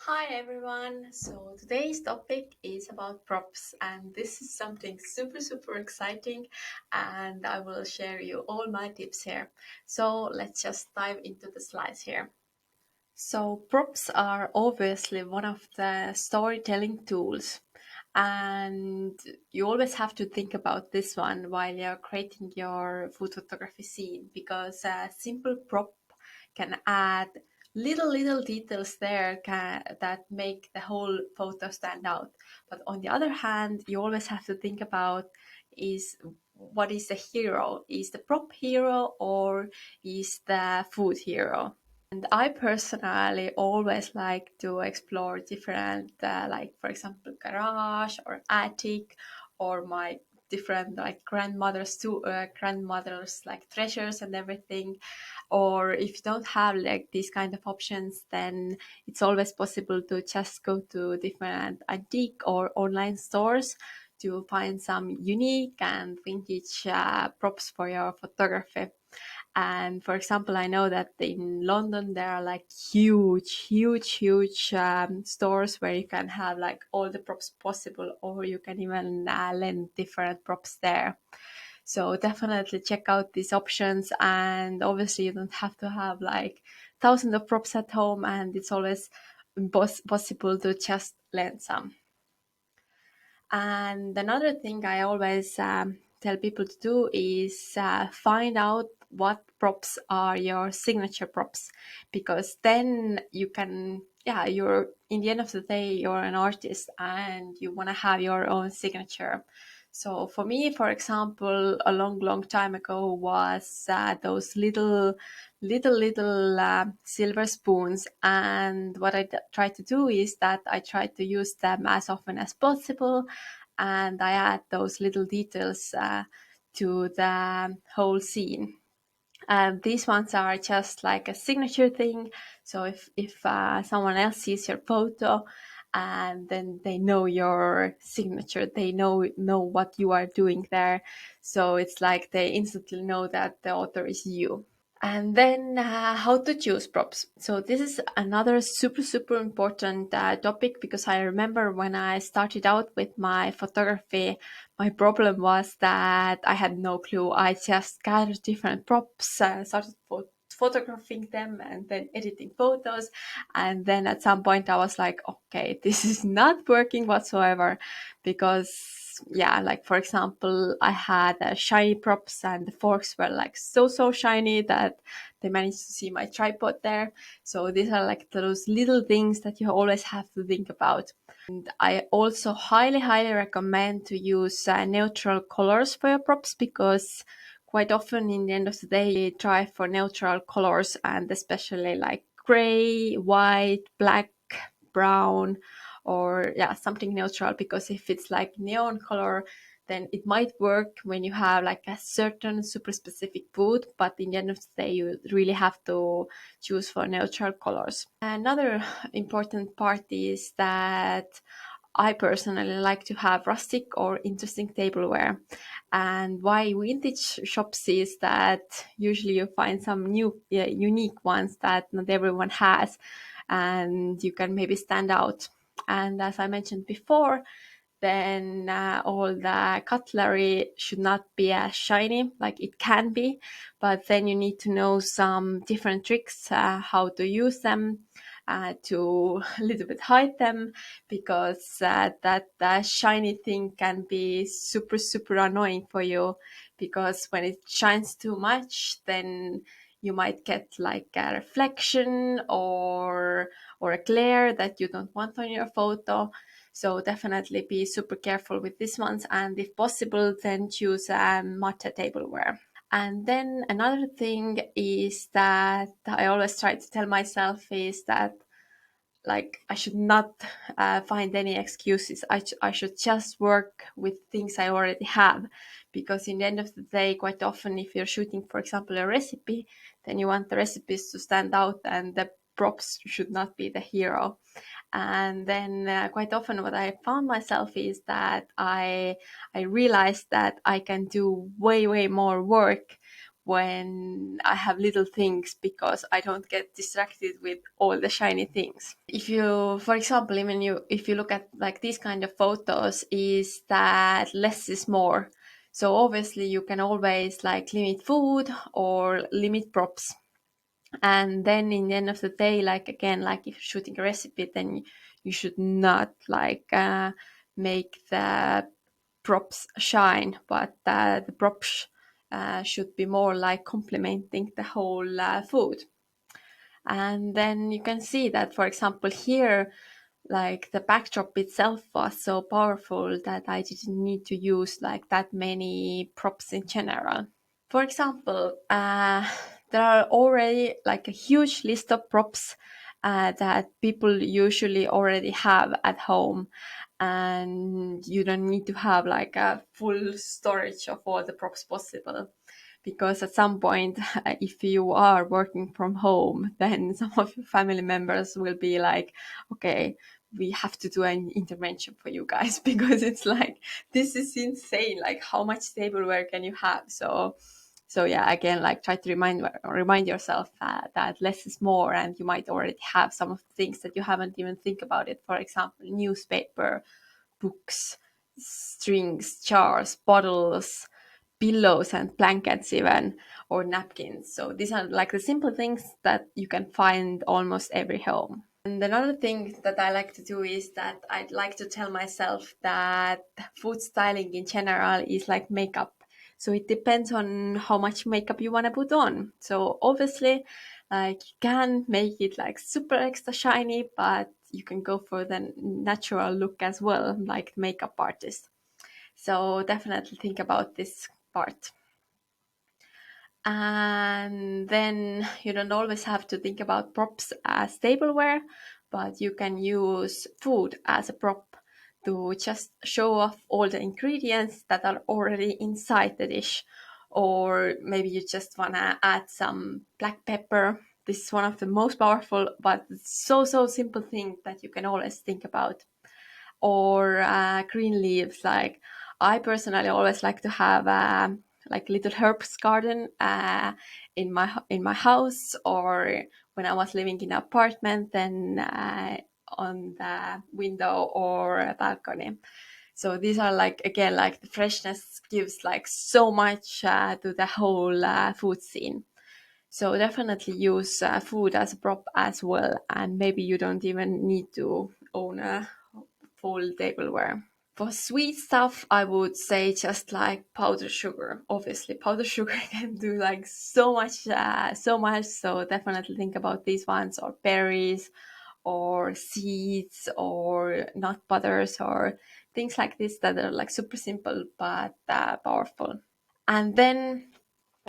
Hi everyone. So today's topic is about props, and this is something super exciting, and I will share you all my tips here. So let's just dive into the slides here. So props are obviously one of the storytelling tools, and you always have to think about this one while you're creating your food photography scene, because a simple prop can add little details there that make the whole photo stand out. But on the other hand, you always have to think about is what is the hero? Is the prop hero or is the food hero? And I personally always like to explore different, like for example, garage or attic, or my different like grandmother's like treasures and everything. Or if you don't have like these kind of options, then it's always possible to just go to different antique or online stores to find some unique and vintage props for your photography. And for example, I know that in London there are like huge stores where you can have like all the props possible, or you can even lend different props there. So definitely check out these options. And obviously, you don't have to have like thousands of props at home, and it's always possible to just lend some. And another thing I always tell people to do is find out what props are your signature props, because then you can, yeah, you're in the end of the day, you're an artist and you want to have your own signature. So for me, for example, a long time ago was those little silver spoons. And what I try to do is that I try to use them as often as possible, and I add those little details to the whole scene. These ones are just like a signature thing. So if someone else sees your photo, and then they know your signature, they know what you are doing there. So it's like they instantly know that the author is you. And then how to choose props. So this is another super important topic, because I remember when I started out with my photography, my problem was that I had no clue. I just gathered different props, started photographing them and then editing photos. And then at some point I was like, okay, this is not working whatsoever, because yeah, like for example, I had shiny props and the forks were like so shiny that they managed to see my tripod there. So these are like those little things that you always have to think about. And I also highly recommend to use neutral colors for your props, because quite often in the end of the day, you try for neutral colors, and especially like gray, white, black, brown, or yeah, something neutral. Because if it's like neon color, then it might work when you have like a certain super specific food, but in the end of the day, you really have to choose for neutral colors. Another important part is that I personally like to have rustic or interesting tableware. And why vintage shops is that usually you find some new, unique ones that not everyone has, and you can maybe stand out. And as I mentioned before, then all the cutlery should not be as shiny. Like it can be, but then you need to know some different tricks how to use them to a little bit hide them, because that shiny thing can be super annoying for you, because when it shines too much, then you might get like a reflection or a glare that you don't want on your photo. So definitely be super careful with these ones, and if possible, then choose matte tableware. And then another thing is that I always try to tell myself is that like I should not find any excuses. I should just work with things I already have, because in the end of the day, quite often if you're shooting, for example, a recipe, then you want the recipes to stand out and the props should not be the hero. And then quite often what I found myself is that I realized that I can do way more work when I have little things, because I don't get distracted with all the shiny things. If you, for example, even if you look at like these kind of photos, is that less is more. So obviously you can always like limit food or limit props. And then in the end of the day, like again, like if you're shooting a recipe, then you should not like make the props shine, but the props should be more like complementing the whole food. And then you can see that, for example, here, like the backdrop itself was so powerful that I didn't need to use like that many props in general. For example, there are already like a huge list of props that people usually already have at home, and you don't need to have like a full storage of all the props possible. Because at some point, if you are working from home, then some of your family members will be like, okay, we have to do an intervention for you guys, because it's like, this is insane. Like, how much tableware can you have? So yeah, again, like try to remind yourself that less is more, and you might already have some of the things that you haven't even think about it. For example, newspaper, books, strings, jars, bottles, pillows and blankets even, or napkins. So these are like the simple things that you can find almost every home. And another thing that I like to do is that I'd like to tell myself that food styling in general is like makeup. So it depends on how much makeup you want to put on. So obviously, like you can make it like super extra shiny, but you can go for the natural look as well, like makeup artist. So definitely think about this part. And then you don't always have to think about props as tableware, but you can use food as a prop to just show off all the ingredients that are already inside the dish. Or maybe you just want to add some black pepper. This is one of the most powerful, but so simple thing that you can always think about. Or green leaves. Like I personally always like to have like little herbs garden in my house, or when I was living in an apartment, then on the window or a balcony. So these are like, again, like the freshness gives like so much to the whole food scene. So definitely use food as a prop as well, and maybe you don't even need to own a full tableware. For sweet stuff, I would say just like powdered sugar. Obviously, powdered sugar can do like so much, so much. So definitely think about these ones, or berries, or seeds, or nut butters, or things like this that are like super simple but powerful. And then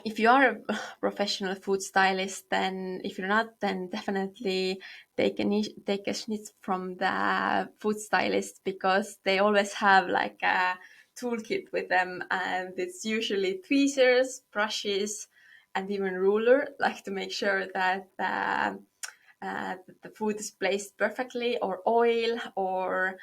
if you are a professional food stylist, then if you're not, then definitely take a snitch from the food stylist, because they always have like a toolkit with them, and it's usually tweezers, brushes, and even ruler, like to make sure that the food is placed perfectly, or oil, or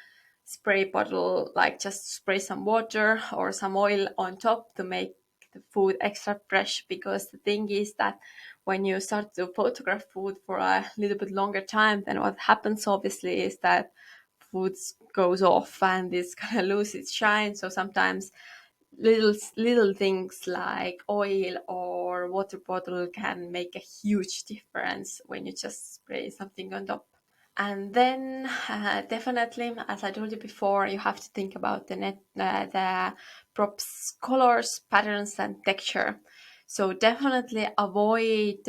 spray bottle, like just spray some water or some oil on top to make the food extra fresh. Because the thing is that when you start to photograph food for a little bit longer time, then what happens obviously is that food goes off and it's gonna lose its shine. So sometimes little things like oil or water bottle can make a huge difference when you just spray something on top. And then definitely, as I told you before, you have to think about the props, colors, patterns, and texture. So definitely avoid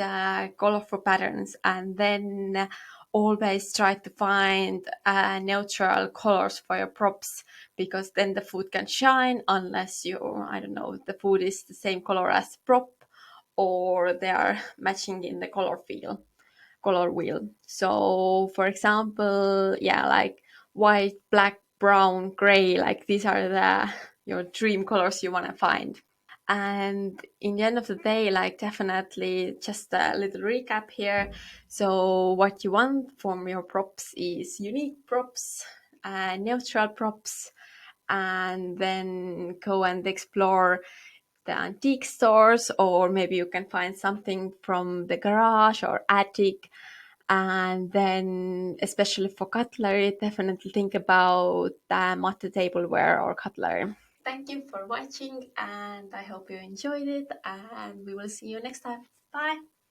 colorful patterns, and then always try to find neutral colors for your props, because then the food can shine, unless I don't know, the food is the same color as the prop, or they are matching in the color wheel. So for example, yeah, like white, black, brown, gray, like these are the your dream colors you want to find. And in the end of the day, like definitely just a little recap here. So what you want from your props is unique props, neutral props, and then go and explore the antique stores, or maybe you can find something from the garage or attic. And then, especially for cutlery, definitely think about the matte tableware or cutlery. Thank you for watching, and I hope you enjoyed it, and we will see you next time. Bye!